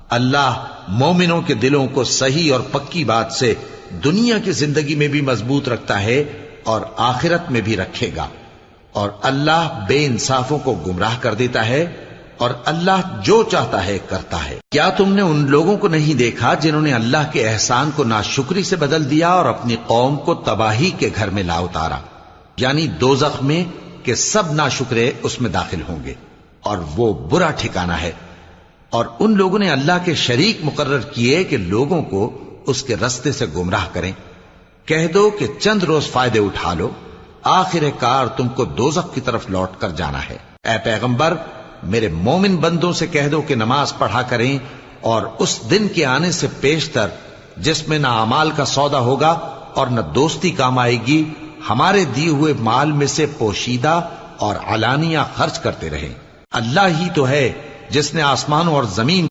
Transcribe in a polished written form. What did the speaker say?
اللہ مومنوں کے دلوں کو صحیح اور پکی بات سے دنیا کی زندگی میں بھی مضبوط رکھتا ہے اور آخرت میں بھی رکھے گا، اور اللہ بے انصافوں کو گمراہ کر دیتا ہے، اور اللہ جو چاہتا ہے کرتا ہے۔ کیا تم نے ان لوگوں کو نہیں دیکھا جنہوں نے اللہ کے احسان کو ناشکری سے بدل دیا اور اپنی قوم کو تباہی کے گھر میں لا اتارا، یعنی دوزخ میں، کہ سب ناشکرے اس میں داخل ہوں گے اور وہ برا ٹھکانہ ہے۔ اور ان لوگوں نے اللہ کے شریک مقرر کیے کہ لوگوں کو اس کے رستے سے گمراہ کریں۔ کہہ دو کہ چند روز فائدے اٹھا لو، آخر کار تم کو دوزخ کی طرف لوٹ کر جانا ہے۔ اے پیغمبر، میرے مومن بندوں سے کہہ دو کہ نماز پڑھا کریں، اور اس دن کے آنے سے پیشتر جس میں نہ اعمال کا سودا ہوگا اور نہ دوستی کام آئے گی، ہمارے دیے ہوئے مال میں سے پوشیدہ اور علانیہ خرچ کرتے رہیں۔ اللہ ہی تو ہے جس نے آسمانوں اور زمین